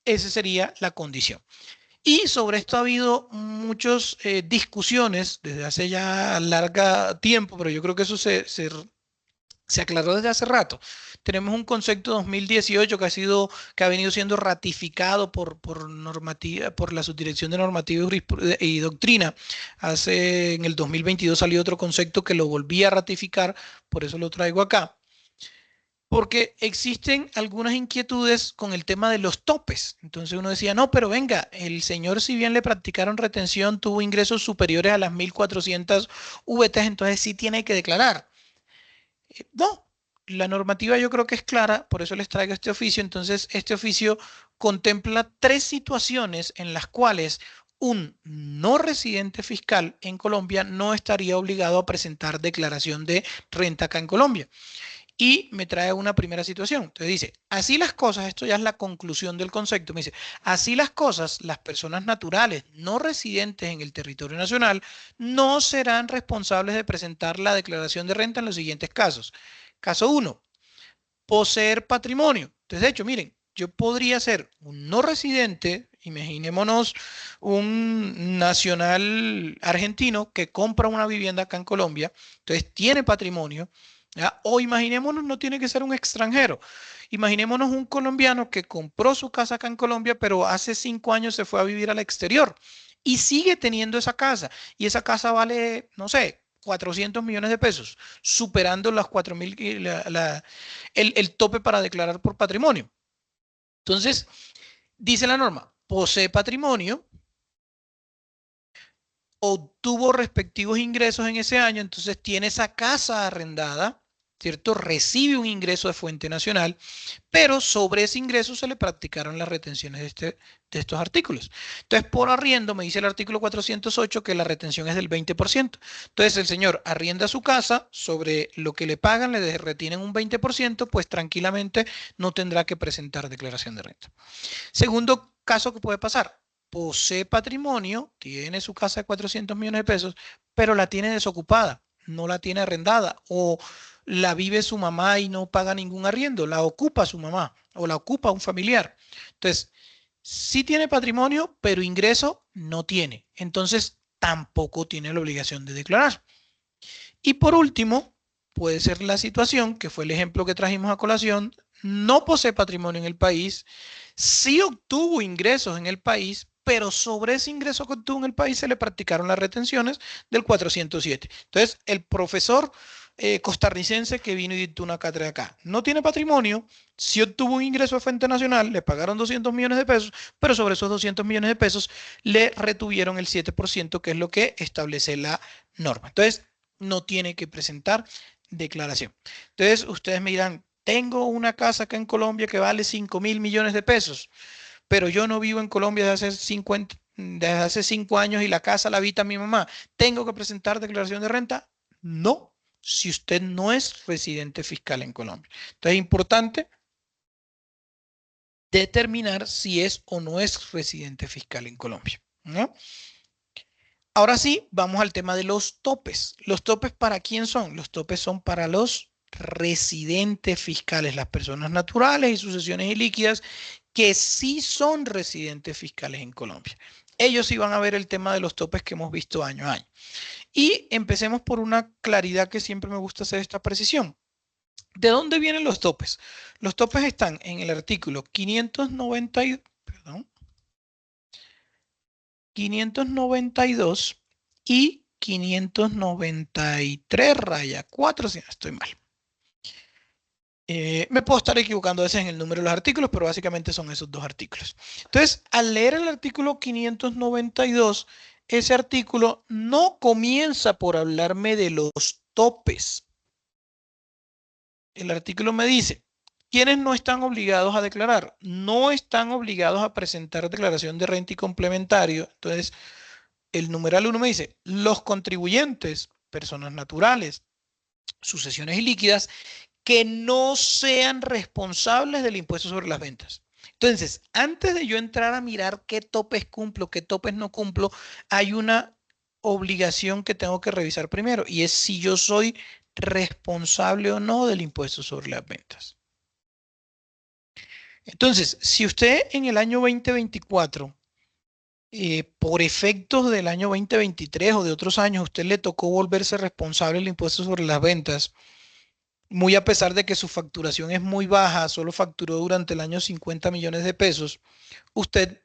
esa sería la condición. Y sobre esto ha habido muchas discusiones desde hace ya larga tiempo, pero yo creo que eso se aclaró desde hace rato. Tenemos un concepto 2018 que ha venido siendo ratificado por normativa, por la Subdirección de Normativa y Doctrina. En el 2022 salió otro concepto que lo volví a ratificar, por eso lo traigo acá. Porque existen algunas inquietudes con el tema de los topes. Entonces uno decía, no, pero venga, el señor si bien le practicaron retención, tuvo ingresos superiores a las 1.400 VTs, entonces sí tiene que declarar. No, la normativa yo creo que es clara, por eso les traigo este oficio. Entonces, este oficio contempla tres situaciones en las cuales un no residente fiscal en Colombia no estaría obligado a presentar declaración de renta acá en Colombia. Y me trae una primera situación. Entonces dice, así las cosas, esto ya es la conclusión del concepto, me dice, así las cosas, las personas naturales no residentes en el territorio nacional no serán responsables de presentar la declaración de renta en los siguientes casos. Caso 1, poseer patrimonio. Entonces, de hecho, miren, yo podría ser un no residente, imaginémonos un nacional argentino que compra una vivienda acá en Colombia, entonces tiene patrimonio, ¿ya? O imaginémonos, no tiene que ser un extranjero. Imaginémonos un colombiano que compró su casa acá en Colombia, pero hace 5 años se fue a vivir al exterior y sigue teniendo esa casa. Y esa casa vale, no sé, 400 millones de pesos, superando las 4.000, el tope para declarar por patrimonio. Entonces, dice la norma, posee patrimonio, obtuvo respectivos ingresos en ese año, entonces tiene esa casa arrendada, ¿cierto? Recibe un ingreso de fuente nacional, pero sobre ese ingreso se le practicaron las retenciones de estos artículos. Entonces, por arriendo, me dice el artículo 408 que la retención es del 20%. Entonces, el señor arrienda su casa, sobre lo que le pagan, le retienen un 20%, pues tranquilamente no tendrá que presentar declaración de renta. Segundo caso que puede pasar, posee patrimonio, tiene su casa de 400 millones de pesos, pero la tiene desocupada, no la tiene arrendada o la vive su mamá y no paga ningún arriendo, la ocupa su mamá o la ocupa un familiar. Entonces, sí tiene patrimonio, pero ingreso no tiene. Entonces, tampoco tiene la obligación de declarar. Y por último, puede ser la situación, que fue el ejemplo que trajimos a colación, no posee patrimonio en el país, sí obtuvo ingresos en el país, pero sobre ese ingreso que obtuvo en el país se le practicaron las retenciones del 407. Entonces, el profesor costarricense que vino y dictó una cátedra acá no tiene patrimonio, sí obtuvo un ingreso de fuente nacional, le pagaron 200 millones de pesos, pero sobre esos 200 millones de pesos le retuvieron el 7%, que es lo que establece la norma. Entonces, no tiene que presentar declaración. Entonces, ustedes me dirán, tengo una casa acá en Colombia que vale 5.000 millones de pesos, pero yo no vivo en Colombia desde hace 5 años y la casa la habita mi mamá. ¿Tengo que presentar declaración de renta? No, si usted no es residente fiscal en Colombia. Entonces, es importante determinar si es o no es residente fiscal en Colombia, ¿no? Ahora sí, vamos al tema de los topes. ¿Los topes para quién son? Los topes son para los residentes fiscales, las personas naturales y sucesiones ilíquidas que sí son residentes fiscales en Colombia. Ellos sí van a ver el tema de los topes que hemos visto año a año. Y empecemos por una claridad que siempre me gusta hacer esta precisión. ¿De dónde vienen los topes? Los topes están en el artículo 592 y 593 raya 4, si no estoy mal. Me puedo estar equivocando a veces en el número de los artículos, pero básicamente son esos dos artículos. Entonces, al leer el artículo 592, ese artículo no comienza por hablarme de los topes. El artículo me dice, ¿quiénes no están obligados a declarar? No están obligados a presentar declaración de renta y complementario. Entonces, el numeral 1 me dice, los contribuyentes, personas naturales, sucesiones ilíquidas, que no sean responsables del impuesto sobre las ventas. Entonces, antes de yo entrar a mirar qué topes cumplo, qué topes no cumplo, hay una obligación que tengo que revisar primero y es si yo soy responsable o no del impuesto sobre las ventas. Entonces, si usted en el año 2024, por efectos del año 2023 o de otros años, a usted le tocó volverse responsable del impuesto sobre las ventas, muy a pesar de que su facturación es muy baja, solo facturó durante el año 50 millones de pesos, usted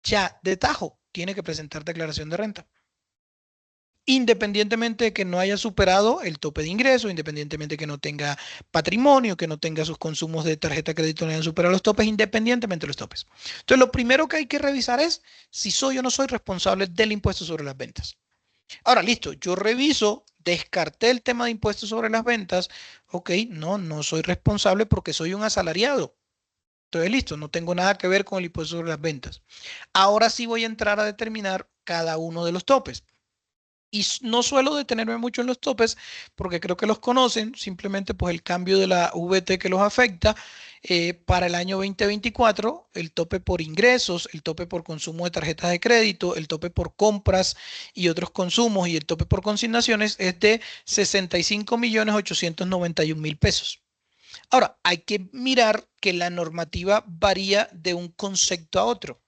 ya de tajo tiene que presentar declaración de renta. Independientemente de que no haya superado el tope de ingreso, independientemente de que no tenga patrimonio, que no tenga sus consumos de tarjeta de crédito no hayan superado los topes, independientemente de los topes. Entonces, lo primero que hay que revisar es si soy o no soy responsable del impuesto sobre las ventas. Ahora, listo, yo reviso, descarté el tema de impuestos sobre las ventas. Ok, no, no soy responsable porque soy un asalariado. Entonces, listo, no tengo nada que ver con el impuesto sobre las ventas. Ahora sí voy a entrar a determinar cada uno de los topes. Y no suelo detenerme mucho en los topes porque creo que los conocen, simplemente pues el cambio de la VT que los afecta. Para el año 2024, el tope por ingresos, el tope por consumo de tarjetas de crédito, el tope por compras y otros consumos y el tope por consignaciones es de 65.891.000 pesos. Ahora, hay que mirar que la normativa varía de un concepto a otro.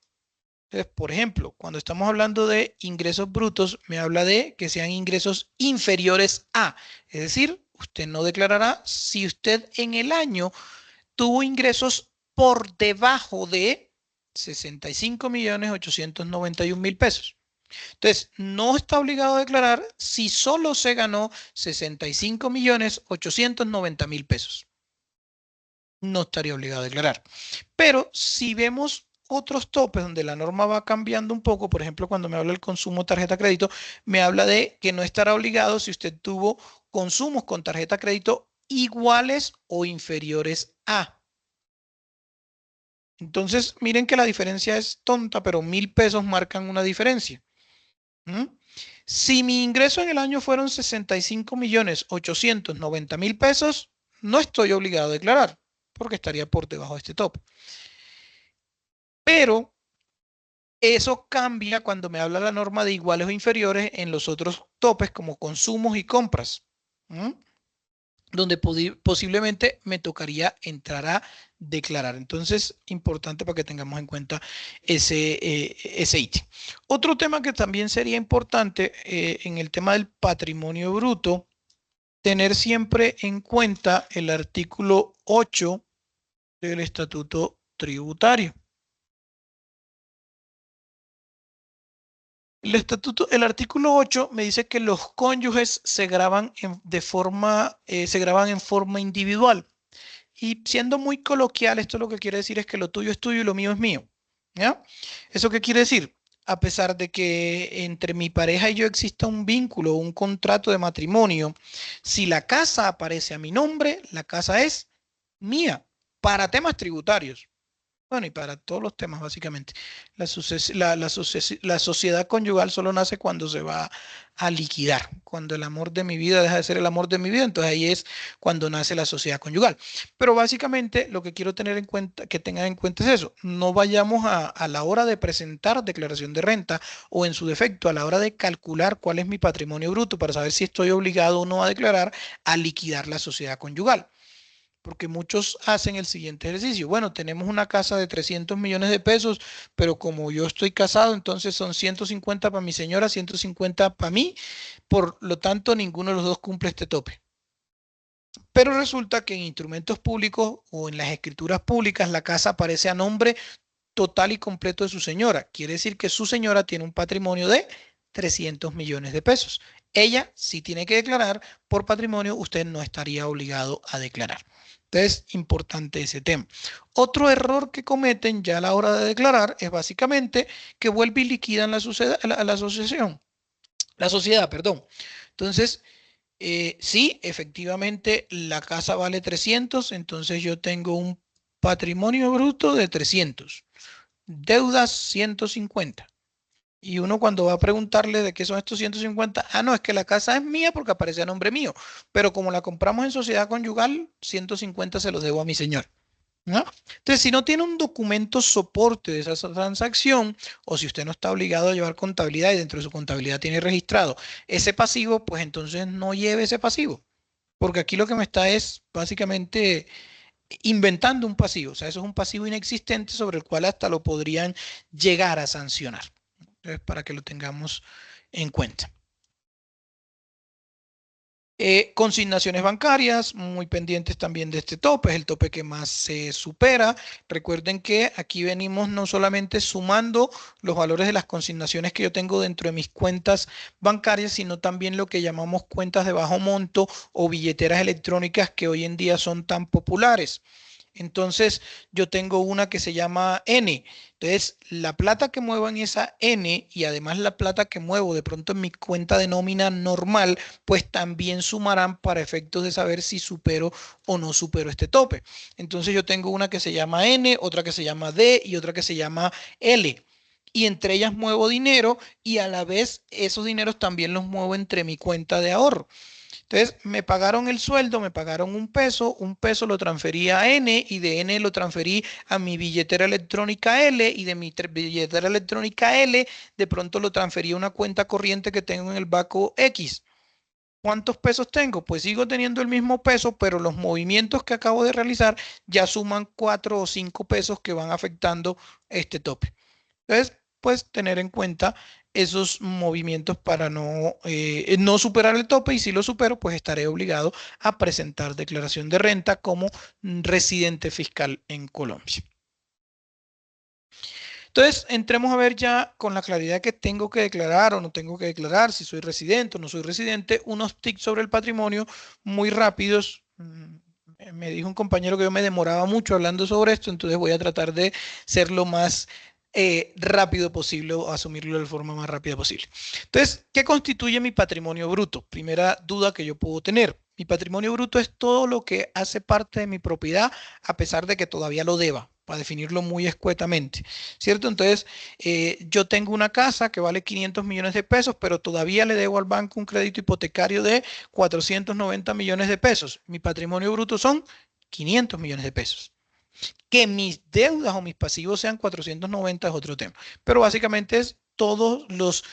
Entonces, por ejemplo, cuando estamos hablando de ingresos brutos, me habla de que sean ingresos inferiores a, es decir, usted no declarará si usted en el año tuvo ingresos por debajo de 65.891.000 pesos. Entonces, no está obligado a declarar si solo se ganó 65.890.000 pesos. No estaría obligado a declarar. Pero si vemos otros topes donde la norma va cambiando un poco, por ejemplo, cuando me habla del consumo de tarjeta de crédito, me habla de que no estará obligado si usted tuvo consumos con tarjeta de crédito iguales o inferiores a. Entonces, miren que la diferencia es tonta, pero 1.000 pesos marcan una diferencia. ¿Mm? Si mi ingreso en el año fueron 65.890.000 pesos, no estoy obligado a declarar porque estaría por debajo de este tope. Pero eso cambia cuando me habla la norma de iguales o inferiores en los otros topes como consumos y compras, ¿m? Donde posiblemente me tocaría entrar a declarar. Entonces, importante para que tengamos en cuenta ese ítem. Otro tema que también sería importante en el tema del patrimonio bruto, tener siempre en cuenta el artículo 8 del Estatuto Tributario. El artículo 8 me dice que los cónyuges se graban se graban en forma individual. Y siendo muy coloquial, esto lo que quiere decir es que lo tuyo es tuyo y lo mío es mío. ¿Ya? ¿Eso qué quiere decir? A pesar de que entre mi pareja y yo exista un vínculo, un contrato de matrimonio, si la casa aparece a mi nombre, la casa es mía para temas tributarios. Bueno, y para todos los temas, básicamente. La sociedad conyugal solo nace cuando se va a liquidar, cuando el amor de mi vida deja de ser el amor de mi vida, entonces ahí es cuando nace la sociedad conyugal. Pero básicamente lo que quiero tener en cuenta, que tengan en cuenta es eso. No vayamos a la hora de presentar declaración de renta o en su defecto a la hora de calcular cuál es mi patrimonio bruto para saber si estoy obligado o no a declarar a liquidar la sociedad conyugal. Porque muchos hacen el siguiente ejercicio. Bueno, tenemos una casa de 300 millones de pesos, pero como yo estoy casado, entonces son 150 para mi señora, 150 para mí. Por lo tanto, ninguno de los dos cumple este tope. Pero resulta que en instrumentos públicos o en las escrituras públicas la casa aparece a nombre total y completo de su señora. Quiere decir que su señora tiene un patrimonio de 300 millones de pesos. Ella sí tiene que declarar por patrimonio, usted no estaría obligado a declarar. Entonces, importante ese tema. Otro error que cometen ya a la hora de declarar es básicamente que vuelve y liquidan la asociación, la sociedad, perdón. Entonces, sí, efectivamente, la casa vale 300, entonces yo tengo un patrimonio bruto de 300, deudas 150. Y uno cuando va a preguntarle de qué son estos 150, no, es que la casa es mía porque aparece a nombre mío, pero como la compramos en sociedad conyugal, 150 se los debo a mi señor. ¿No? Entonces, si no tiene un documento soporte de esa transacción, o si usted no está obligado a llevar contabilidad y dentro de su contabilidad tiene registrado ese pasivo, pues entonces no lleve ese pasivo, porque aquí lo que me está es básicamente inventando un pasivo. O sea, eso es un pasivo inexistente sobre el cual hasta lo podrían llegar a sancionar. Entonces, para que lo tengamos en cuenta. Consignaciones bancarias, muy pendientes también de este tope, es el tope que más se supera. Recuerden que aquí venimos no solamente sumando los valores de las consignaciones que yo tengo dentro de mis cuentas bancarias, sino también lo que llamamos cuentas de bajo monto o billeteras electrónicas que hoy en día son tan populares. Entonces, yo tengo una que se llama N. Entonces, la plata que muevo en esa N y además la plata que muevo de pronto en mi cuenta de nómina normal, pues también sumarán para efectos de saber si supero o no supero este tope. Entonces, yo tengo una que se llama N, otra que se llama D y otra que se llama L. Y entre ellas muevo dinero y a la vez esos dineros también los muevo entre mi cuenta de ahorro. Entonces, me pagaron el sueldo, me pagaron un peso lo transferí a N y de N lo transferí a mi billetera electrónica L y de mi billetera electrónica L de pronto lo transferí a una cuenta corriente que tengo en el banco X. ¿Cuántos pesos tengo? Pues sigo teniendo el mismo peso, pero los movimientos que acabo de realizar ya suman 4 o 5 pesos que van afectando este tope. Entonces, pues tener en cuenta esos movimientos para no superar el tope y si lo supero, pues estaré obligado a presentar declaración de renta como residente fiscal en Colombia. Entonces, entremos a ver ya con la claridad que tengo que declarar o no tengo que declarar, si soy residente o no soy residente, unos tips sobre el patrimonio muy rápidos. Me dijo un compañero que yo me demoraba mucho hablando sobre esto, entonces voy a tratar de ser lo más rápido posible o asumirlo de la forma más rápida posible. Entonces, ¿qué constituye mi patrimonio bruto? Primera duda que yo puedo tener. Mi patrimonio bruto es todo lo que hace parte de mi propiedad a pesar de que todavía lo deba, para definirlo muy escuetamente. ¿Cierto? Entonces, yo tengo una casa que vale 500 millones de pesos, pero todavía le debo al banco un crédito hipotecario de 490 millones de pesos. Mi patrimonio bruto son 500 millones de pesos. Que mis deudas o mis pasivos sean 490 es otro tema, pero básicamente es todos los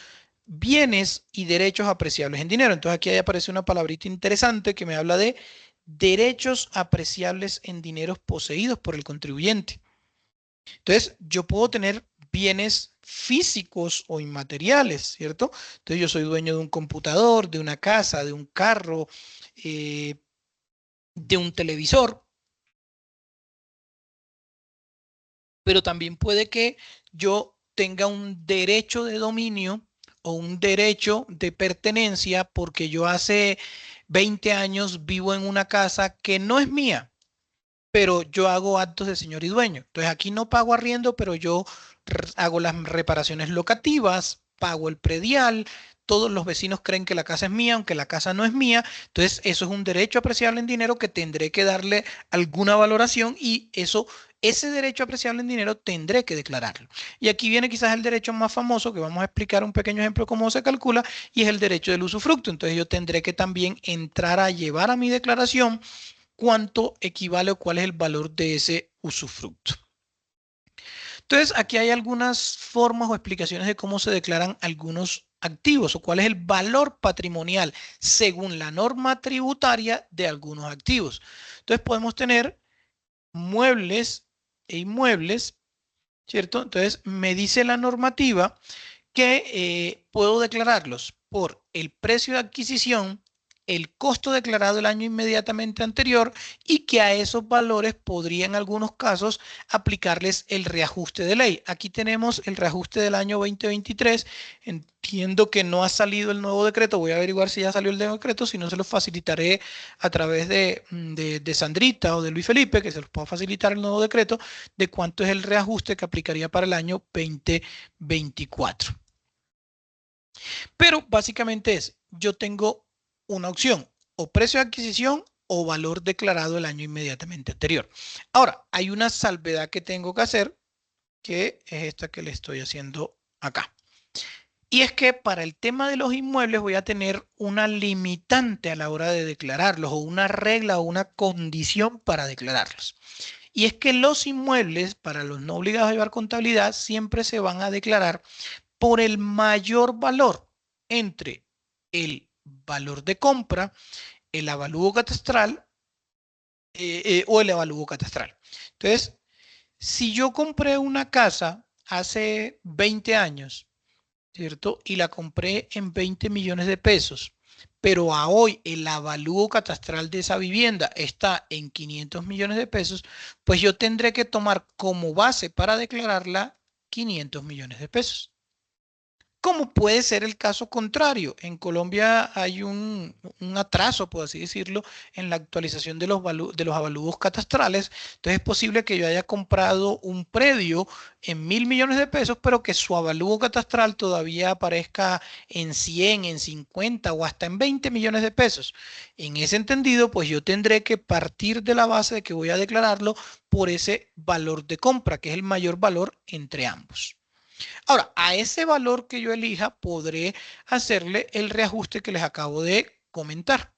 bienes y derechos apreciables en dinero. Entonces aquí aparece una palabrita interesante que me habla de derechos apreciables en dinero poseídos por el contribuyente. Entonces, yo puedo tener bienes físicos o inmateriales, ¿cierto? Entonces, yo soy dueño de un computador, de una casa, de un carro, eh, de un televisor, pero también puede que yo tenga un derecho de dominio o un derecho de pertenencia porque yo hace 20 años vivo en una casa que no es mía, pero yo hago actos de señor y dueño. Entonces aquí no pago arriendo, pero yo hago las reparaciones locativas, pago el predial, todos los vecinos creen que la casa es mía, aunque la casa no es mía. Entonces eso es un derecho apreciable en dinero que tendré que darle alguna valoración y ese derecho apreciable en dinero tendré que declararlo. Y aquí viene quizás el derecho más famoso, que vamos a explicar un pequeño ejemplo cómo se calcula, y es el derecho del usufructo. Entonces yo tendré que también entrar a llevar a mi declaración cuánto equivale o cuál es el valor de ese usufructo. Entonces, aquí hay algunas formas o explicaciones de cómo se declaran algunos activos o cuál es el valor patrimonial según la norma tributaria de algunos activos. Entonces, podemos tener muebles e inmuebles, ¿cierto? Entonces, me dice la normativa que puedo declararlos por el precio de adquisición, el costo declarado el año inmediatamente anterior y que a esos valores podría en algunos casos aplicarles el reajuste de ley. Aquí tenemos el reajuste del año 2023. Entiendo que no ha salido el nuevo decreto. Voy a averiguar si ya salió el nuevo decreto. Si no, se los facilitaré a través de Sandrita o de Luis Felipe, que se los puedo facilitar el nuevo decreto de cuánto es el reajuste que aplicaría para el año 2024. Pero básicamente yo tengo una opción, o precio de adquisición o valor declarado el año inmediatamente anterior. Ahora, hay una salvedad que tengo que hacer, que es esta que le estoy haciendo acá. Y es que para el tema de los inmuebles voy a tener una limitante a la hora de declararlos o una regla o una condición para declararlos. Y es que los inmuebles, para los no obligados a llevar contabilidad, siempre se van a declarar por el mayor valor entre el valor de compra, el avalúo catastral o el avalúo catastral. Entonces, si yo compré una casa hace 20 años, ¿cierto? Y la compré en 20 millones de pesos, pero a hoy el avalúo catastral de esa vivienda está en 500 millones de pesos, pues yo tendré que tomar como base para declararla 500 millones de pesos. Como puede ser el caso contrario. En Colombia hay un atraso, por así decirlo, en la actualización de de los avalúos catastrales. Entonces es posible que yo haya comprado un predio en 1.000 millones de pesos, pero que su avalúo catastral todavía aparezca en 100, en 50 o hasta en 20 millones de pesos. En ese entendido, pues yo tendré que partir de la base de que voy a declararlo por ese valor de compra, que es el mayor valor entre ambos. Ahora, a ese valor que yo elija, podré hacerle el reajuste que les acabo de comentar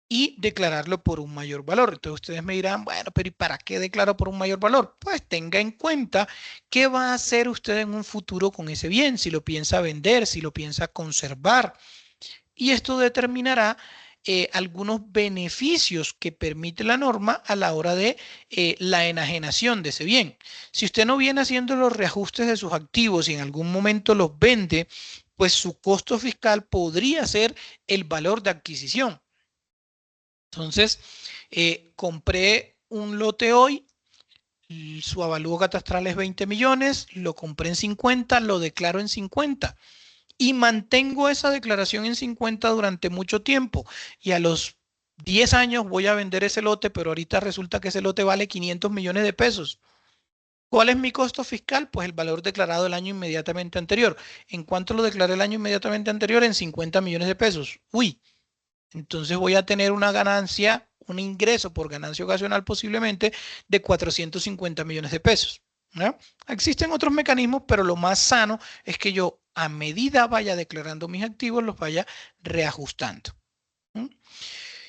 y declararlo por un mayor valor. Entonces ustedes me dirán, bueno, pero ¿y para qué declaro por un mayor valor? Pues tenga en cuenta qué va a hacer usted en un futuro con ese bien, si lo piensa vender, si lo piensa conservar, y esto determinará algunos beneficios que permite la norma a la hora de la enajenación de ese bien. Si usted no viene haciendo los reajustes de sus activos y en algún momento los vende, pues su costo fiscal podría ser el valor de adquisición. Entonces, compré un lote hoy, su avalúo catastral es 20 millones, lo compré en 50, lo declaro en 50 y mantengo esa declaración en 50 durante mucho tiempo y a los 10 años voy a vender ese lote, pero ahorita resulta que ese lote vale 500 millones de pesos. ¿Cuál es mi costo fiscal? Pues el valor declarado el año inmediatamente anterior. ¿En cuánto lo declaré el año inmediatamente anterior? En 50 millones de pesos. Uy, entonces voy a tener una ganancia, un ingreso por ganancia ocasional posiblemente de 450 millones de pesos. ¿No? Existen otros mecanismos, pero lo más sano es que yo a medida vaya declarando mis activos, los vaya reajustando. ¿Mm?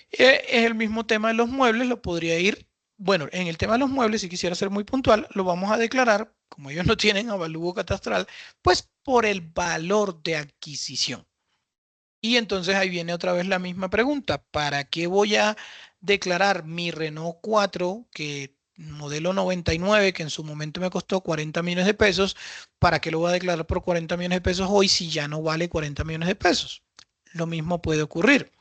Es el mismo tema de los muebles, lo podría ir, bueno, en el tema de los muebles, si quisiera ser muy puntual, lo vamos a declarar, como ellos no tienen avalúo catastral, pues por el valor de adquisición. Y entonces ahí viene otra vez la misma pregunta. ¿Para qué voy a declarar mi Renault 4, que modelo 99, que en su momento me costó 40 millones de pesos? ¿Para qué lo voy a declarar por 40 millones de pesos hoy si ya no vale 40 millones de pesos? Lo mismo puede ocurrir.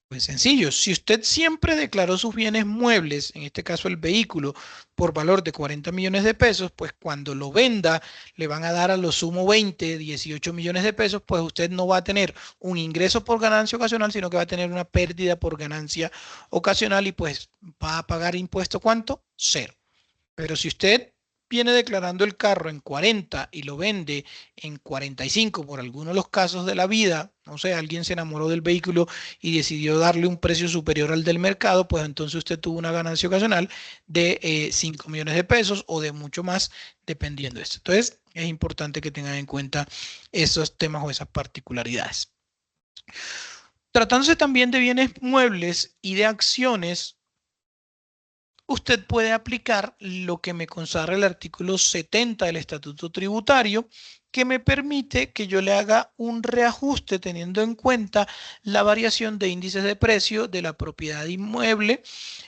Pues sencillo, si usted siempre declaró sus bienes muebles, en este caso el vehículo, por valor de 40 millones de pesos, pues cuando lo venda le van a dar a lo sumo 20, 18 millones de pesos, pues usted no va a tener un ingreso por ganancia ocasional, sino que va a tener una pérdida por ganancia ocasional y pues va a pagar impuesto ¿cuánto? Cero. Pero si usted viene declarando el carro en 40 y lo vende en 45 por alguno de los casos de la vida, no sé, alguien se enamoró del vehículo y decidió darle un precio superior al del mercado, pues entonces usted tuvo una ganancia ocasional de 5 millones de pesos o de mucho más, dependiendo de esto. Entonces, es importante que tengan en cuenta esos temas o esas particularidades. Tratándose también de bienes muebles y de acciones, usted puede aplicar lo que me consagra el artículo 70 del Estatuto Tributario, que me permite que yo le haga un reajuste teniendo en cuenta la variación de índices de precio de la propiedad inmueble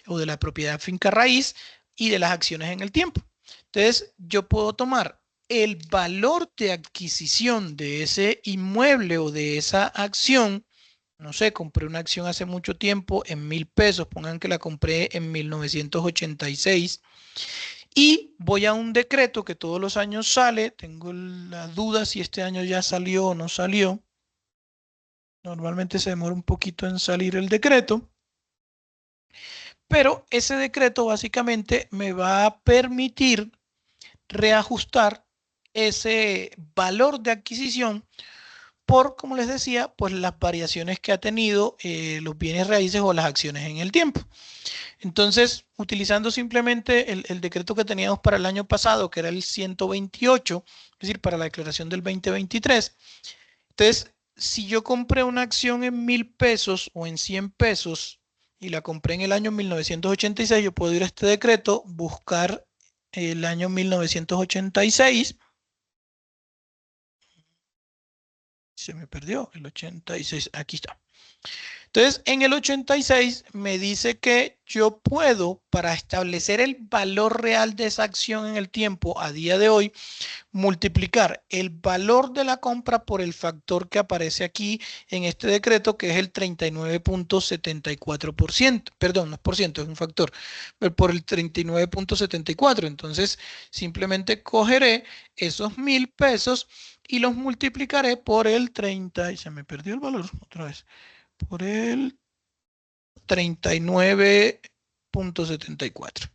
o de la propiedad finca raíz y de las acciones en el tiempo. Entonces, yo puedo tomar el valor de adquisición de ese inmueble o de esa acción. No sé, compré una acción hace mucho tiempo en 1.000 pesos, pongan que la compré en 1986 y voy a un decreto que todos los años sale, tengo la duda si este año ya salió o no salió, normalmente se demora un poquito en salir el decreto, pero ese decreto básicamente me va a permitir reajustar ese valor de adquisición por, como les decía, pues las variaciones que ha tenido los bienes raíces o las acciones en el tiempo. Entonces, utilizando simplemente el decreto que teníamos para el año pasado, que era el 128, es decir, para la declaración del 2023, entonces, si yo compré una acción en 1.000 pesos o en 100 pesos y la compré en el año 1986, yo puedo ir a este decreto, buscar el año 1986. se me perdió el 86, aquí está. Entonces, en el 86 me dice que yo puedo, para establecer el valor real de esa acción en el tiempo a día de hoy, multiplicar el valor de la compra por el factor que aparece aquí en este decreto, que es el 39.74%. Perdón, no es por ciento, es un factor, pero por el 39.74. Entonces, simplemente cogeré esos 1.000 pesos y los multiplicaré por el 30, y se me perdió el valor otra vez, por el 39.74.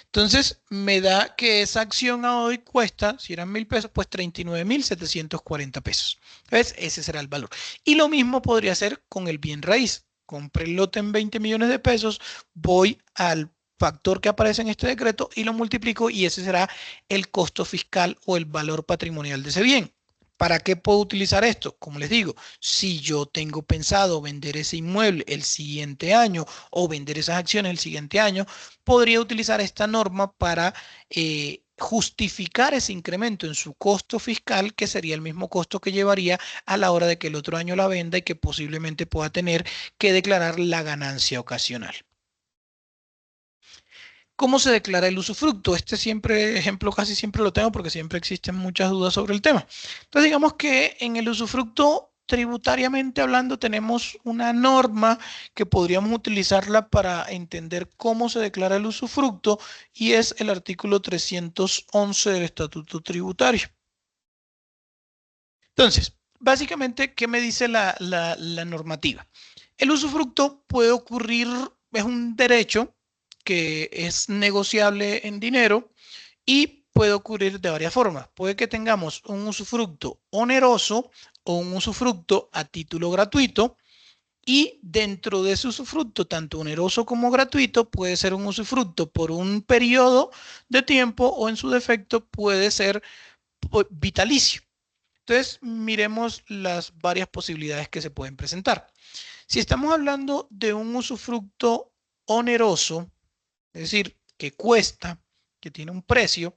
Entonces me da que esa acción a hoy cuesta, si eran 1.000 pesos, pues 39.740 pesos. Entonces ese será el valor. Y lo mismo podría ser con el bien raíz. Compré el lote en 20 millones de pesos, voy al factor que aparece en este decreto y lo multiplico y ese será el costo fiscal o el valor patrimonial de ese bien. ¿Para qué puedo utilizar esto? Como les digo, si yo tengo pensado vender ese inmueble el siguiente año o vender esas acciones el siguiente año, podría utilizar esta norma para justificar ese incremento en su costo fiscal, que sería el mismo costo que llevaría a la hora de que el otro año la venda y que posiblemente pueda tener que declarar la ganancia ocasional. ¿Cómo se declara el usufructo? Este ejemplo casi siempre lo tengo porque siempre existen muchas dudas sobre el tema. Entonces, digamos que en el usufructo, tributariamente hablando, tenemos una norma que podríamos utilizarla para entender cómo se declara el usufructo y es el artículo 311 del Estatuto Tributario. Entonces, básicamente, ¿qué me dice la normativa? El usufructo puede ocurrir, es un derecho que es negociable en dinero y puede ocurrir de varias formas. Puede que tengamos un usufructo oneroso o un usufructo a título gratuito y dentro de ese usufructo, tanto oneroso como gratuito, puede ser un usufructo por un periodo de tiempo o en su defecto puede ser vitalicio. Entonces, miremos las varias posibilidades que se pueden presentar. Si estamos hablando de un usufructo oneroso, es decir, que cuesta, que tiene un precio,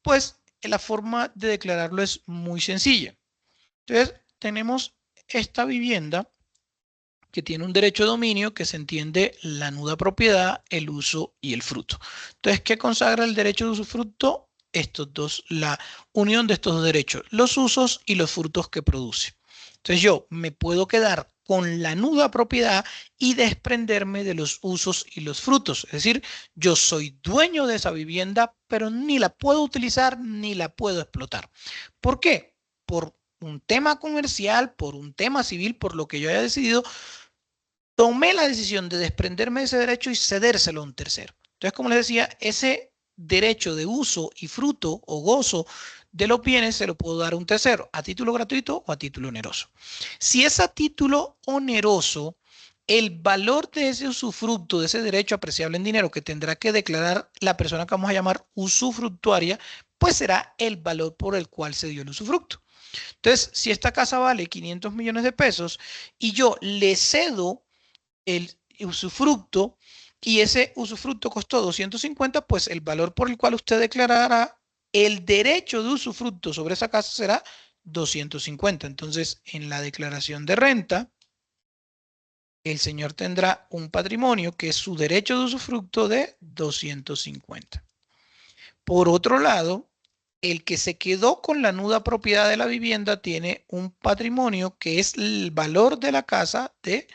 pues la forma de declararlo es muy sencilla. Entonces, tenemos esta vivienda que tiene un derecho de dominio que se entiende la nuda propiedad, el uso y el fruto. Entonces, ¿qué consagra el derecho de usufructo? Estos dos, la unión de estos dos derechos, los usos y los frutos que produce. Entonces, yo me puedo quedar con la nuda propiedad y desprenderme de los usos y los frutos. Es decir, yo soy dueño de esa vivienda, pero ni la puedo utilizar ni la puedo explotar. ¿Por qué? Por un tema comercial, por un tema civil, por lo que yo haya decidido, tomé la decisión de desprenderme de ese derecho y cedérselo a un tercero. Entonces, como les decía, ese derecho de uso y fruto o gozo de los bienes se lo puedo dar a un tercero, a título gratuito o a título oneroso. Si es a título oneroso, el valor de ese usufructo, de ese derecho apreciable en dinero que tendrá que declarar la persona que vamos a llamar usufructuaria, pues será el valor por el cual se dio el usufructo. Entonces, si esta casa vale 500 millones de pesos y yo le cedo el usufructo y ese usufructo costó 250, pues el valor por el cual usted declarará el derecho de usufructo sobre esa casa será 250. Entonces, en la declaración de renta, el señor tendrá un patrimonio que es su derecho de usufructo de 250. Por otro lado, el que se quedó con la nuda propiedad de la vivienda tiene un patrimonio que es el valor de la casa de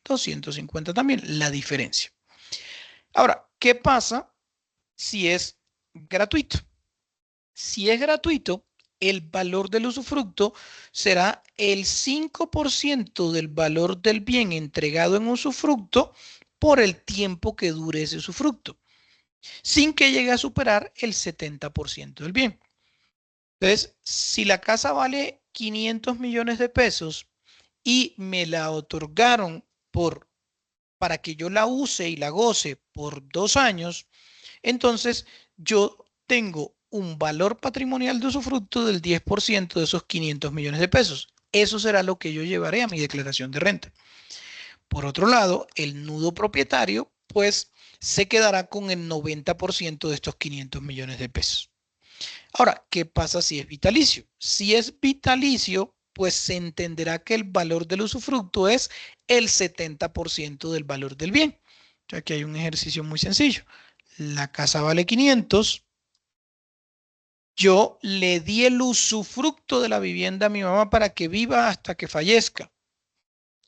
250 también, la diferencia. Ahora, ¿qué pasa si es gratuito? Si es gratuito, el valor del usufructo será el 5% del valor del bien entregado en usufructo por el tiempo que dure ese usufructo, sin que llegue a superar el 70% del bien. Entonces, si la casa vale 500 millones de pesos y me la otorgaron para que yo la use y la goce por 2 años, entonces yo tengo un valor patrimonial de usufructo del 10% de esos 500 millones de pesos. Eso será lo que yo llevaré a mi declaración de renta. Por otro lado, el nudo propietario, pues, se quedará con el 90% de estos 500 millones de pesos. Ahora, ¿qué pasa si es vitalicio? Si es vitalicio, pues se entenderá que el valor del usufructo es el 70% del valor del bien. O sea, aquí hay un ejercicio muy sencillo. La casa vale 500. Yo le di el usufructo de la vivienda a mi mamá para que viva hasta que fallezca.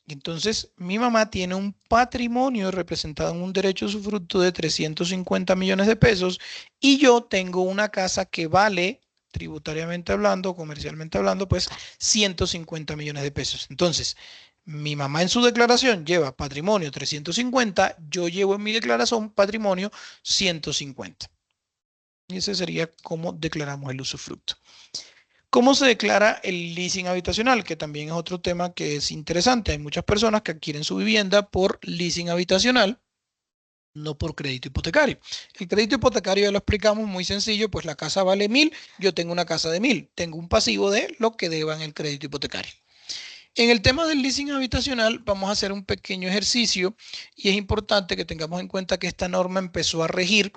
Entonces, mi mamá tiene un patrimonio representado en un derecho de usufructo de 350 millones de pesos y yo tengo una casa que vale, tributariamente hablando, comercialmente hablando, pues 150 millones de pesos. Entonces, mi mamá en su declaración lleva patrimonio 350, yo llevo en mi declaración patrimonio 150. Y ese sería cómo declaramos el usufructo. ¿Cómo se declara el leasing habitacional? Que también es otro tema que es interesante. Hay muchas personas que adquieren su vivienda por leasing habitacional, no por crédito hipotecario. El crédito hipotecario ya lo explicamos muy sencillo, pues la casa vale 1000, yo tengo una casa de 1000, tengo un pasivo de lo que deba en el crédito hipotecario. En el tema del leasing habitacional vamos a hacer un pequeño ejercicio y es importante que tengamos en cuenta que esta norma empezó a regir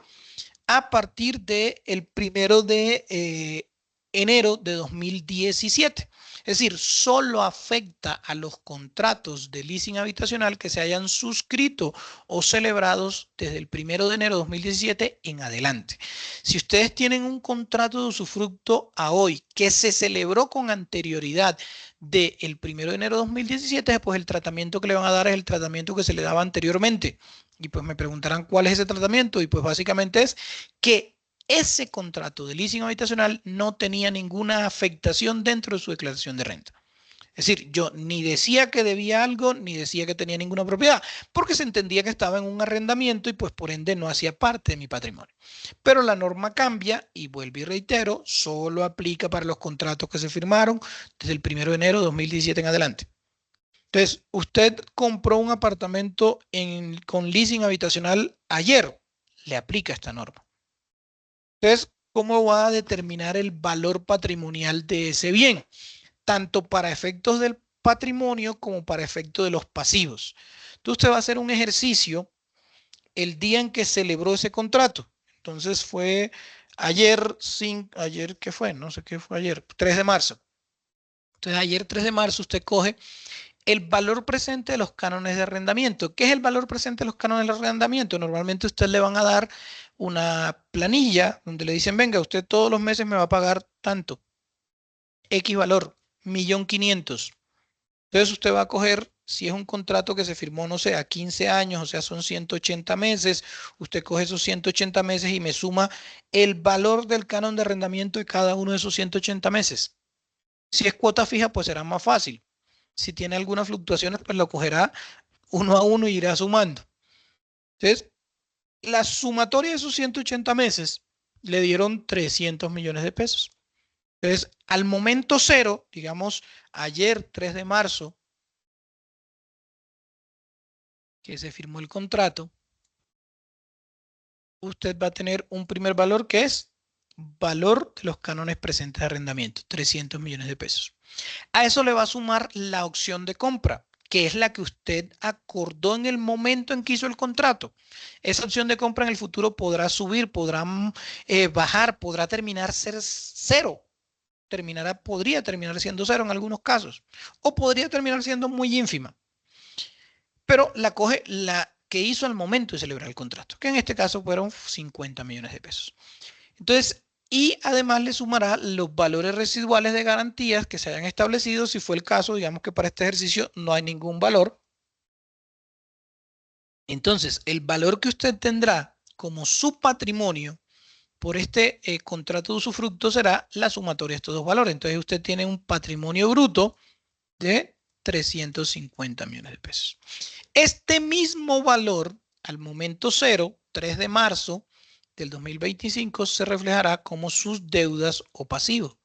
a partir del 1 de enero de 2017. Es decir, solo afecta a los contratos de leasing habitacional que se hayan suscrito o celebrados desde el 1 de enero de 2017 en adelante. Si ustedes tienen un contrato de usufructo a hoy que se celebró con anterioridad del 1 de enero de 2017, pues el tratamiento que le van a dar es el tratamiento que se le daba anteriormente. Y pues me preguntarán cuál es ese tratamiento y pues básicamente es que ese contrato de leasing habitacional no tenía ninguna afectación dentro de su declaración de renta. Es decir, yo ni decía que debía algo, ni decía que tenía ninguna propiedad, porque se entendía que estaba en un arrendamiento y pues por ende no hacía parte de mi patrimonio. Pero la norma cambia y vuelvo y reitero, solo aplica para los contratos que se firmaron desde el 1 de enero de 2017 en adelante. Entonces, usted compró un apartamento con leasing habitacional ayer, le aplica esta norma. Entonces, ¿cómo va a determinar el valor patrimonial de ese bien? Tanto para efectos del patrimonio como para efectos de los pasivos. Entonces, usted va a hacer un ejercicio el día en que celebró ese contrato. Entonces, fue ayer, ayer, ¿qué fue? No sé qué fue ayer, 3 de marzo. Entonces, ayer 3 de marzo usted coge el valor presente de los cánones de arrendamiento. ¿Qué es el valor presente de los cánones de arrendamiento? Normalmente usted le van a dar una planilla donde le dicen, venga, usted todos los meses me va a pagar tanto, X valor, 1.500.000. Entonces usted va a coger, si es un contrato que se firmó, no sé, a 15 años, o sea, son 180 meses, usted coge esos 180 meses y me suma el valor del canon de arrendamiento de cada uno de esos 180 meses. Si es cuota fija, pues será más fácil. Si tiene algunas fluctuaciones, pues lo cogerá uno a uno y irá sumando. Entonces, la sumatoria de esos 180 meses le dieron 300 millones de pesos. Entonces, al momento cero, digamos, ayer 3 de marzo, que se firmó el contrato, usted va a tener un primer valor que es valor de los cánones presentes de arrendamiento, 300 millones de pesos. A eso le va a sumar la opción de compra, que es la que usted acordó en el momento en que hizo el contrato. Esa opción de compra en el futuro podrá subir, podrá bajar, podrá terminar ser cero. Podría terminar siendo cero en algunos casos, o podría terminar siendo muy ínfima. Pero la coge la que hizo al momento de celebrar el contrato, que en este caso fueron 50 millones de pesos. Entonces, y además le sumará los valores residuales de garantías que se hayan establecido. Si fue el caso, digamos que para este ejercicio no hay ningún valor. Entonces, el valor que usted tendrá como su patrimonio por este contrato de usufructo será la sumatoria de estos dos valores. Entonces, usted tiene un patrimonio bruto de 350 millones de pesos. Este mismo valor, al momento cero, 3 de marzo del 2025, se reflejará como sus deudas o pasivos.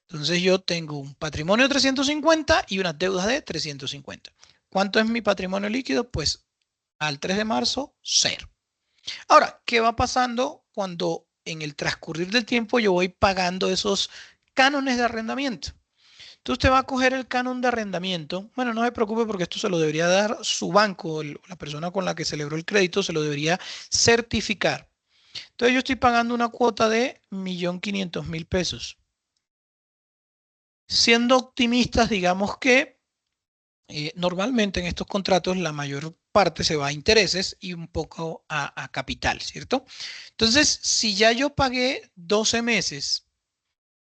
Entonces yo tengo un patrimonio de 350 y unas deudas de 350. ¿Cuánto es mi patrimonio líquido? Pues al 3 de marzo, cero. Ahora, ¿qué va pasando cuando en el transcurrir del tiempo yo voy pagando esos cánones de arrendamiento? Entonces usted va a coger el canon de arrendamiento. Bueno, no se preocupe porque esto se lo debería dar su banco, la persona con la que celebró el crédito se lo debería certificar. Entonces yo estoy pagando una cuota de 1.500.000 pesos. Siendo optimistas, digamos que normalmente en estos contratos la mayor parte se va a intereses y un poco a capital, ¿cierto? Entonces, si ya yo pagué 12 meses,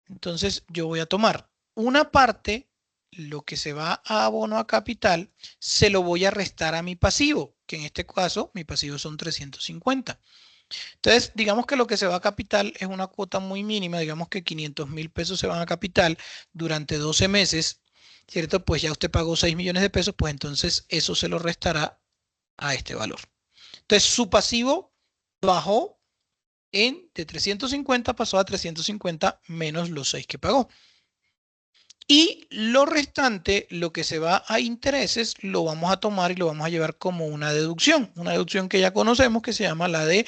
entonces yo voy a tomar una parte, lo que se va a abono a capital, se lo voy a restar a mi pasivo, que en este caso mi pasivo son 350. Entonces, digamos que lo que se va a capital es una cuota muy mínima, digamos que 500.000 pesos se van a capital durante 12 meses, ¿cierto? Pues ya usted pagó 6 millones de pesos, pues entonces eso se lo restará a este valor. Entonces, su pasivo bajó de 350, pasó a 350 menos los 6 que pagó. Y lo restante, lo que se va a intereses, lo vamos a tomar y lo vamos a llevar como una deducción que ya conocemos que se llama la de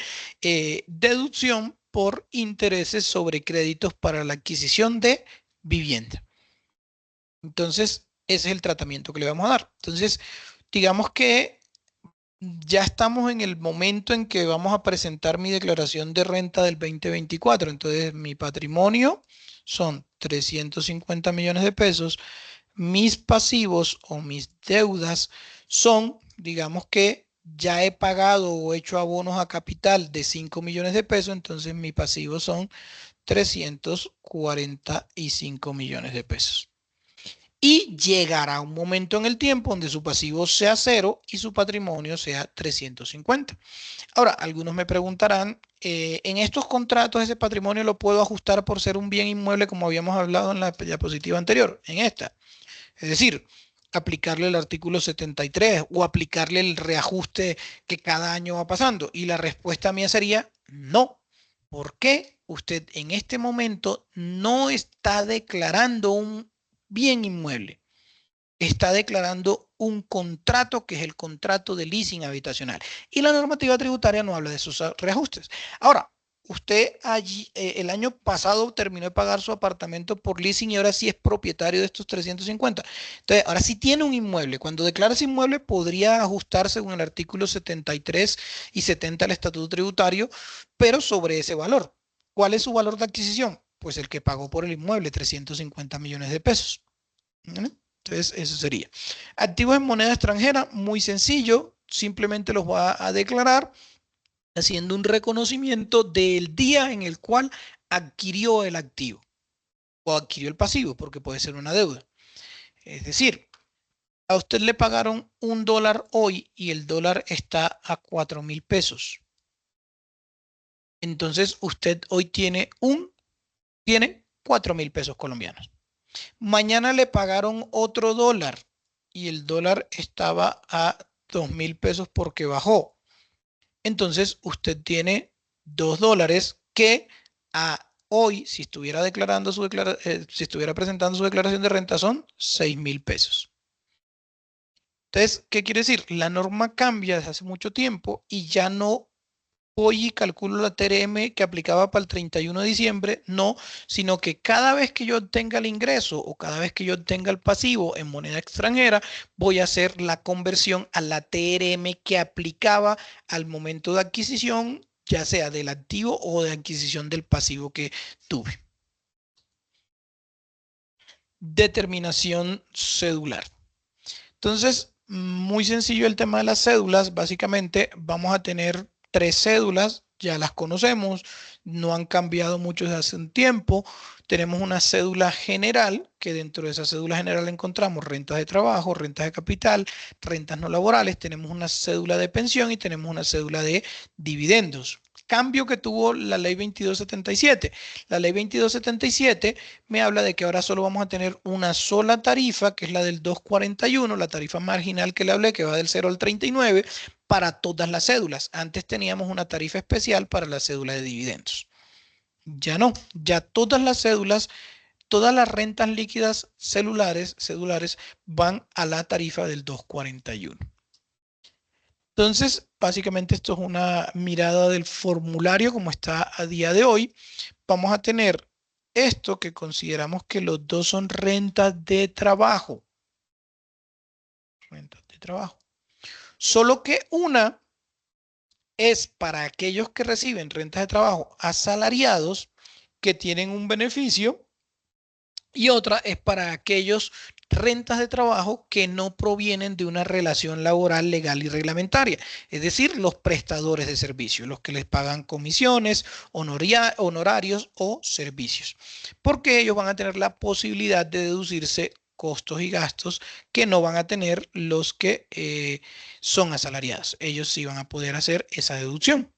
deducción por intereses sobre créditos para la adquisición de vivienda. Entonces, ese es el tratamiento que le vamos a dar. Entonces, digamos que ya estamos en el momento en que vamos a presentar mi declaración de renta del 2024. Entonces, mi patrimonio son 350 millones de pesos. Mis pasivos o mis deudas son, digamos que ya he pagado o hecho abonos a capital de 5 millones de pesos, entonces mis pasivos son 345 millones de pesos. Y llegará un momento en el tiempo donde su pasivo sea cero y su patrimonio sea 350. Ahora, algunos me preguntarán, ¿en estos contratos ese patrimonio lo puedo ajustar por ser un bien inmueble como habíamos hablado en la diapositiva anterior? En esta. Es decir, aplicarle el artículo 73 o aplicarle el reajuste que cada año va pasando. Y la respuesta mía sería no. ¿Por qué usted en este momento no está declarando un bien inmueble? Está declarando un contrato que es el contrato de leasing habitacional. Y la normativa tributaria no habla de esos reajustes. Ahora, usted allí, el año pasado terminó de pagar su apartamento por leasing y ahora sí es propietario de estos 350. Entonces, ahora sí tiene un inmueble. Cuando declara ese inmueble podría ajustar según el artículo 73 y 70 del Estatuto Tributario, pero sobre ese valor. ¿Cuál es su valor de adquisición? Pues el que pagó por el inmueble, 350 millones de pesos. ¿Vale? Entonces, eso sería. Activos en moneda extranjera, muy sencillo. Simplemente los va a declarar haciendo un reconocimiento del día en el cual adquirió el activo o adquirió el pasivo, porque puede ser una deuda. Es decir, a usted le pagaron $1 hoy y el dólar está a 4.000 pesos. Entonces, usted hoy tiene 4.000 pesos colombianos. Mañana le pagaron otro dólar y el dólar estaba a 2.000 pesos porque bajó. Entonces usted tiene $2 que a hoy, si estuviera declarando si estuviera presentando su declaración de renta, son 6.000 pesos. Entonces, ¿qué quiere decir? La norma cambia desde hace mucho tiempo y ya no voy y calculo la TRM que aplicaba para el 31 de diciembre, no, sino que cada vez que yo tenga el ingreso o cada vez que yo tenga el pasivo en moneda extranjera, voy a hacer la conversión a la TRM que aplicaba al momento de adquisición, ya sea del activo o de adquisición del pasivo que tuve. Determinación cedular. Entonces, muy sencillo el tema de las cédulas. Básicamente vamos a tener 3 cédulas, ya las conocemos, no han cambiado mucho desde hace un tiempo. Tenemos una cédula general, que dentro de esa cédula general encontramos rentas de trabajo, rentas de capital, rentas no laborales, tenemos una cédula de pensión y tenemos una cédula de dividendos. Cambio que tuvo la ley 2277. La ley 2277 me habla de que ahora solo vamos a tener una sola tarifa, que es la del 241, la tarifa marginal que le hablé, que va del 0 al 39, para todas las cédulas. Antes teníamos una tarifa especial para la cédula de dividendos. Ya no, ya todas las cédulas, todas las rentas líquidas cedulares van a la tarifa del 241. Entonces, básicamente esto es una mirada del formulario como está a día de hoy. Vamos a tener esto que consideramos que los dos son rentas de trabajo. Rentas de trabajo. Solo que una es para aquellos que reciben rentas de trabajo asalariados que tienen un beneficio Y otra es para aquellos rentas de trabajo que no provienen de una relación laboral legal y reglamentaria, es decir, los prestadores de servicios, los que les pagan comisiones, honorarios o servicios, porque ellos van a tener la posibilidad de deducirse costos y gastos que no van a tener los que son asalariados. Ellos sí van a poder hacer esa deducción.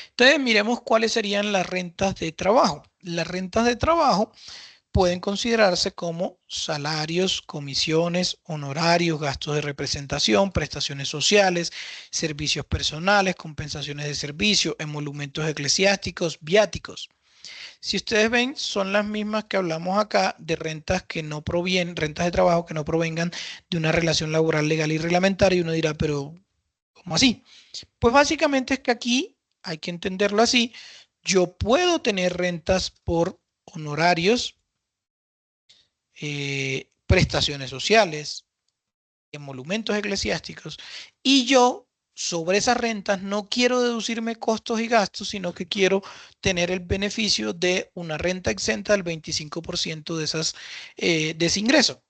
Entonces, miremos cuáles serían las rentas de trabajo. Las rentas de trabajo pueden considerarse como salarios, comisiones, honorarios, gastos de representación, prestaciones sociales, servicios personales, compensaciones de servicio, emolumentos eclesiásticos, viáticos. Si ustedes ven, son las mismas que hablamos acá de rentas que no provienen, rentas de trabajo que no provengan de una relación laboral legal y reglamentaria. Y uno dirá, pero ¿cómo así? Pues básicamente es que aquí hay que entenderlo así. Yo puedo tener rentas por honorarios, prestaciones sociales, emolumentos eclesiásticos, y yo sobre esas rentas no quiero deducirme costos y gastos, sino que quiero tener el beneficio de una renta exenta del 25% de ese ingreso,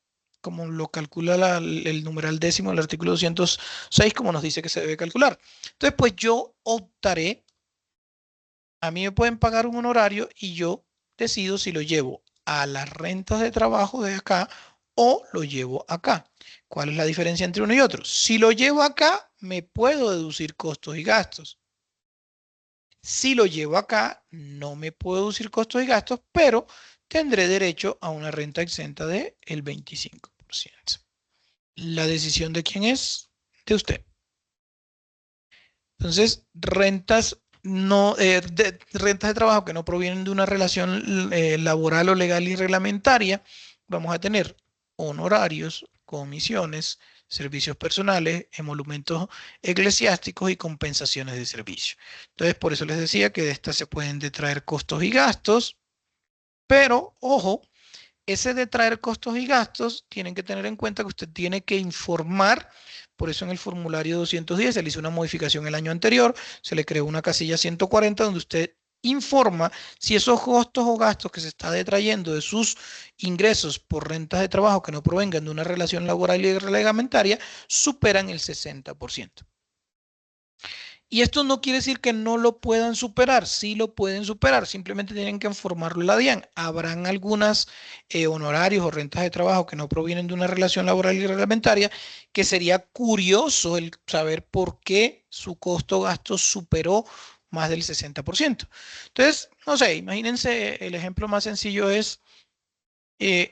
como lo calcula el numeral décimo del artículo 206, como nos dice que se debe calcular. Entonces, pues yo optaré, a mí me pueden pagar un honorario y yo decido si lo llevo a las rentas de trabajo de acá o lo llevo acá. ¿Cuál es la diferencia entre uno y otro? Si lo llevo acá, me puedo deducir costos y gastos. Si lo llevo acá, no me puedo deducir costos y gastos, pero tendré derecho a una renta exenta del 25%. ¿La decisión de quién es? De usted. Entonces, rentas de trabajo que no provienen de una relación laboral o legal y reglamentaria, vamos a tener honorarios, comisiones, servicios personales, emolumentos eclesiásticos y compensaciones de servicio. Entonces, por eso les decía que de estas se pueden detraer costos y gastos, pero ojo, ese de traer costos y gastos, tienen que tener en cuenta que usted tiene que informar. Por eso en el formulario 210 se le hizo una modificación el año anterior, se le creó una casilla 140 donde usted informa si esos costos o gastos que se está detrayendo de sus ingresos por rentas de trabajo que no provengan de una relación laboral y reglamentaria superan el 60%. Y esto no quiere decir que no lo puedan superar, sí lo pueden superar, simplemente tienen que informarlo a la DIAN. Habrán algunas honorarios o rentas de trabajo que no provienen de una relación laboral y reglamentaria, que sería curioso el saber por qué su costo gasto superó más del 60%. Entonces, no sé, imagínense, el ejemplo más sencillo es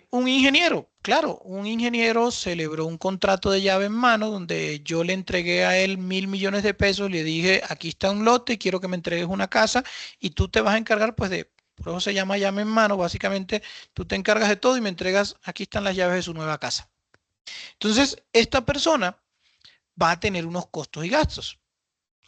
un ingeniero. Claro, un ingeniero celebró un contrato de llave en mano donde yo le entregué a él 1.000 millones de pesos, le dije, aquí está un lote, quiero que me entregues una casa y tú te vas a encargar pues por eso se llama llave en mano, básicamente tú te encargas de todo y me entregas, aquí están las llaves de su nueva casa. Entonces, esta persona va a tener unos costos y gastos.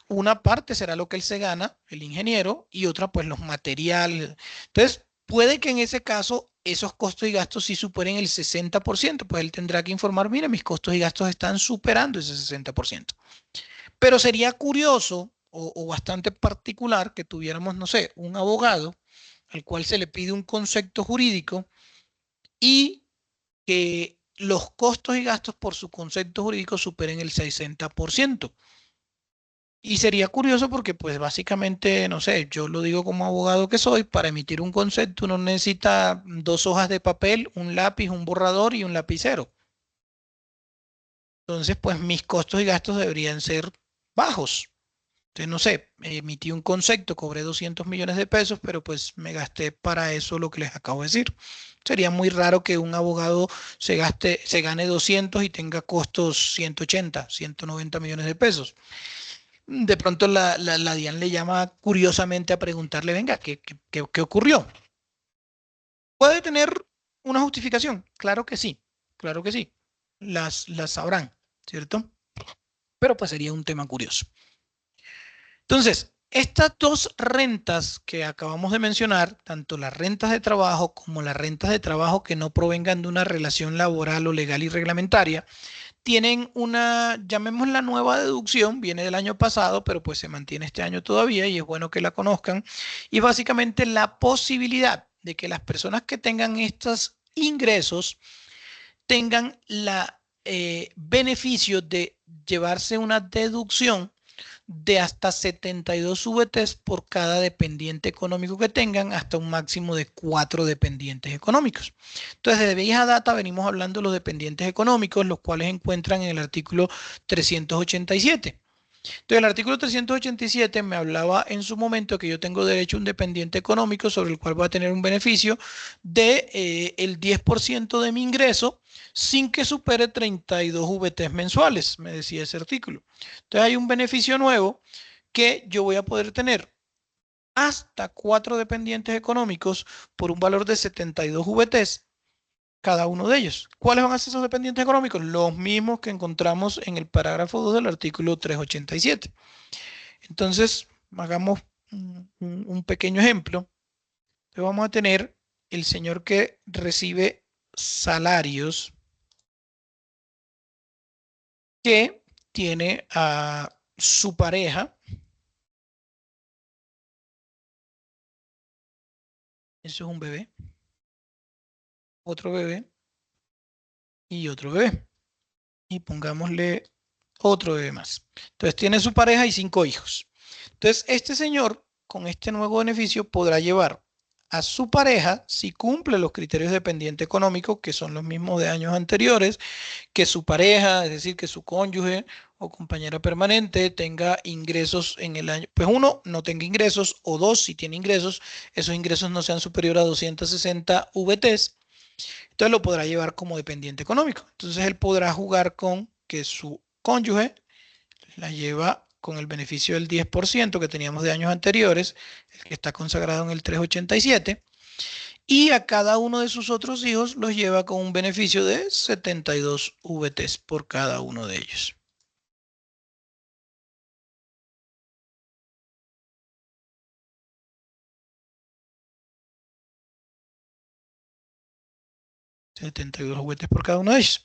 Una parte será lo que él se gana, el ingeniero, y otra pues los materiales. Entonces, puede que en ese caso esos costos y gastos sí superen el 60%, pues él tendrá que informar, mire, mis costos y gastos están superando ese 60%. Pero sería curioso o bastante particular que tuviéramos, no sé, un abogado al cual se le pide un concepto jurídico y que los costos y gastos por su concepto jurídico superen el 60%. Y sería curioso porque, pues básicamente, no sé, yo lo digo como abogado que soy, para emitir un concepto uno necesita 2 hojas de papel, un lápiz, un borrador y un lapicero. Entonces, pues mis costos y gastos deberían ser bajos. Entonces, no sé, emití un concepto, cobré 200 millones de pesos, pero pues me gasté para eso lo que les acabo de decir. Sería muy raro que un abogado se gane 200 y tenga costos 180, 190 millones de pesos. De pronto la DIAN le llama curiosamente a preguntarle, venga, ¿qué ocurrió? ¿Puede tener una justificación? Claro que sí, las sabrán, ¿cierto? Pero pues sería un tema curioso. Entonces, estas dos rentas que acabamos de mencionar, tanto las rentas de trabajo como las rentas de trabajo que no provengan de una relación laboral o legal y reglamentaria, tienen una, llamémosla nueva deducción, viene del año pasado, pero pues se mantiene este año todavía y es bueno que la conozcan. Y básicamente la posibilidad de que las personas que tengan estos ingresos tengan la beneficio de llevarse una deducción de hasta 72 VTs por cada dependiente económico que tengan, hasta un máximo de 4 dependientes económicos. Entonces, desde vieja data venimos hablando de los dependientes económicos, los cuales encuentran en el artículo 387. Entonces, el artículo 387 me hablaba en su momento que yo tengo derecho a un dependiente económico sobre el cual voy a tener un beneficio de el 10% de mi ingreso sin que supere 32 VTs mensuales, me decía ese artículo. Entonces, hay un beneficio nuevo que yo voy a poder tener hasta 4 dependientes económicos por un valor de 72 VTs cada uno de ellos. ¿Cuáles van a ser esos dependientes económicos? Los mismos que encontramos en el parágrafo 2 del artículo 387. Entonces, hagamos un pequeño ejemplo. Entonces, vamos a tener el señor que recibe salarios, que tiene a su pareja. Eso es un bebé, otro bebé y otro bebé. Y pongámosle otro bebé más. Entonces tiene su pareja y 5 hijos. Entonces este señor con este nuevo beneficio podrá llevar a su pareja, si cumple los criterios de dependiente económico, que son los mismos de años anteriores, que su pareja, es decir, que su cónyuge o compañera permanente tenga ingresos en el año, pues uno, no tenga ingresos, o dos, si tiene ingresos, esos ingresos no sean superiores a 260 VTs, entonces lo podrá llevar como dependiente económico. Entonces él podrá jugar con que su cónyuge la lleva con el beneficio del 10% que teníamos de años anteriores, el que está consagrado en el 387, y a cada uno de sus otros hijos los lleva con un beneficio de 72 VTs por cada uno de ellos. $72 VTs por cada uno de ellos.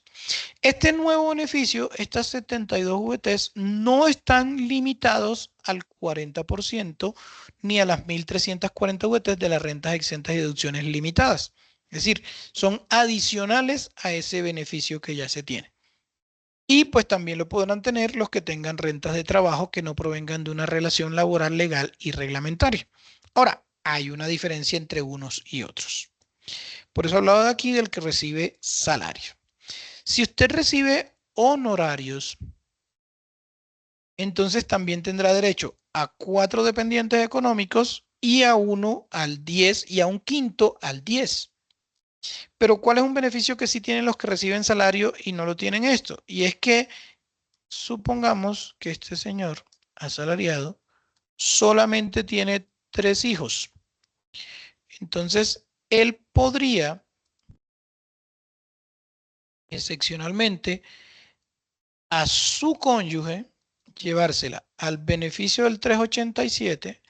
Este nuevo beneficio, estas 72 VTs, no están limitados al 40% ni a las 1.340 VTs de las rentas exentas y deducciones limitadas. Es decir, son adicionales a ese beneficio que ya se tiene. Y pues también lo podrán tener los que tengan rentas de trabajo que no provengan de una relación laboral legal y reglamentaria. Ahora, hay una diferencia entre unos y otros. Por eso hablaba de aquí del que recibe salario. Si usted recibe honorarios, entonces también tendrá derecho a 4 dependientes económicos y a uno al 10 y a un quinto al 10. Pero ¿cuál es un beneficio que sí tienen los que reciben salario y no lo tienen esto? Y es que supongamos que este señor asalariado solamente tiene 3 hijos. Entonces, él podría excepcionalmente a su cónyuge llevársela al beneficio del 387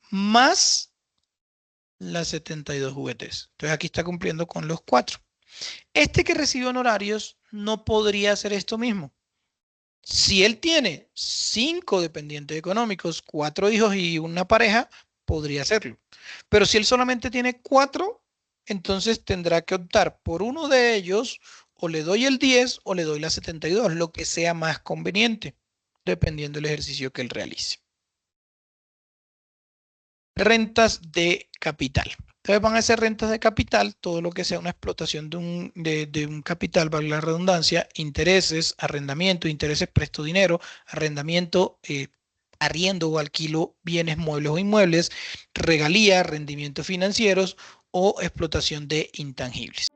más las 72 VTs. Entonces aquí está cumpliendo con los 4. Este que recibe honorarios no podría hacer esto mismo. Si él tiene 5 dependientes económicos, 4 hijos y una pareja, podría hacerlo. Pero si él solamente tiene 4, entonces tendrá que optar por uno de ellos, o le doy el 10 o le doy la 72, lo que sea más conveniente, dependiendo del ejercicio que él realice. Rentas de capital. Entonces van a ser rentas de capital, todo lo que sea una explotación de un capital, valga la redundancia, intereses, arrendamiento, intereses presto dinero, arrendamiento, arriendo o alquilo bienes muebles o inmuebles, regalía, rendimientos financieros o explotación de intangibles.